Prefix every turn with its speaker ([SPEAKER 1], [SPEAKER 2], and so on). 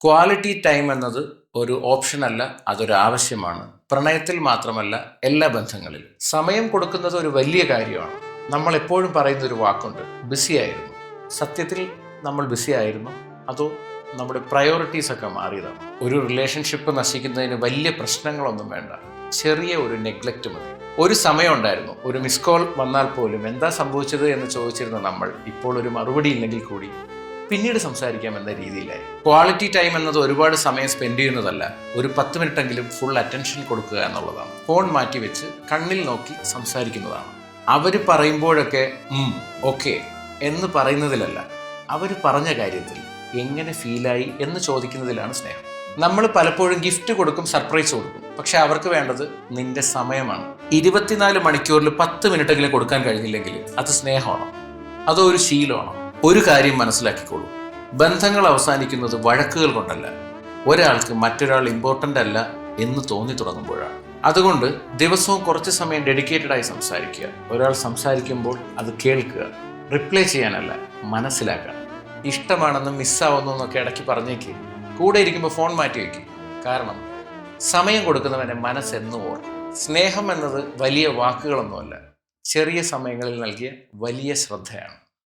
[SPEAKER 1] Quality time എന്നത് ഒരു option അല്ല, അതൊരു ആവശ്യമാണ്. പ്രണയത്തിൽ മാത്രമല്ല, എല്ലാ ബന്ധങ്ങളിലും സമയം കൊടുക്കുന്നത് ഒരു വലിയ കാര്യമാണ്. നമ്മൾ എപ്പോഴും പറയുന്ന ഒരു വാക്കുണ്ട്, ബിസി ആയിരുന്നു. സത്യത്തിൽ നമ്മൾ ബിസി ആയിരുന്നു, അതോ നമ്മുടെ പ്രയോറിറ്റീസ് ഒക്കെ മാറിയതാണ്? ഒരു റിലേഷൻഷിപ്പ് നശിക്കുന്നതിന് വലിയ പ്രശ്നങ്ങളൊന്നും വേണ്ട, ചെറിയ ഒരു നെഗ്ലക്റ്റ് മതി. ഒരു സമയം ഉണ്ടായിരുന്നു, ഒരു മിസ് കോൾ വന്നാൽ പോലും എന്താ സംഭവിച്ചത് എന്ന് ചോദിച്ചിരുന്ന നമ്മൾ ഇപ്പോൾ ഒരു മറുപടി ഇല്ലെങ്കിൽ കൂടി പിന്നീട് സംസാരിക്കാം എന്ന രീതിയിലായി. ക്വാളിറ്റി ടൈം എന്നത് ഒരുപാട് സമയം സ്പെൻഡ് ചെയ്യുന്നതല്ല, ഒരു 10 മിനിറ്റെങ്കിലും ഫുൾ അറ്റൻഷൻ കൊടുക്കുക എന്നുള്ളതാണ്. ഫോൺ മാറ്റി വെച്ച് കണ്ണിൽ നോക്കി സംസാരിക്കുന്നതാണ്. അവർ പറയുമ്പോഴൊക്കെ ഓക്കെ എന്ന് പറയുന്നതിലല്ല, അവർ പറഞ്ഞ കാര്യത്തിൽ എങ്ങനെ ഫീലായി എന്ന് ചോദിക്കുന്നതിലാണ് സ്നേഹം. നമ്മൾ പലപ്പോഴും ഗിഫ്റ്റ് കൊടുക്കും, സർപ്രൈസ് കൊടുക്കും, പക്ഷെ അവർക്ക് വേണ്ടത് നിന്റെ സമയമാണ്. 24 മണിക്കൂറിൽ 10 മിനിറ്റെങ്കിലും കൊടുക്കാൻ കഴിഞ്ഞില്ലെങ്കിൽ അത് സ്നേഹമാണോ, അതോ ഒരു ശീലമാണോ? ഒരു കാര്യം മനസ്സിലാക്കിക്കോളൂ, ബന്ധങ്ങൾ അവസാനിക്കുന്നത് വഴക്കുകൾ കൊണ്ടല്ല, ഒരാൾക്ക് മറ്റൊരാൾ ഇമ്പോർട്ടൻ്റ് അല്ല എന്ന് തോന്നി തുടങ്ങുമ്പോഴാണ്. അതുകൊണ്ട് ദിവസവും കുറച്ച് സമയം ഡെഡിക്കേറ്റഡ് ആയി സംസാരിക്കുക. ഒരാൾ സംസാരിക്കുമ്പോൾ അത് കേൾക്കുക, റിപ്ലൈ ചെയ്യാനല്ല, മനസ്സിലാക്കുക. ഇഷ്ടമാണെന്നും മിസ്സാവുന്നു എന്നൊക്കെ ഇടയ്ക്ക് പറഞ്ഞേക്ക്. കൂടെ ഇരിക്കുമ്പോൾ ഫോൺ മാറ്റി വയ്ക്കുക. കാരണം സമയം കൊടുക്കുന്നവൻ്റെ മനസ്സെന്നും ഓർക്കും. സ്നേഹം എന്നത് വലിയ വാക്കുകളൊന്നുമല്ല, ചെറിയ സമയങ്ങളിൽ നൽകിയ വലിയ ശ്രദ്ധയാണ്.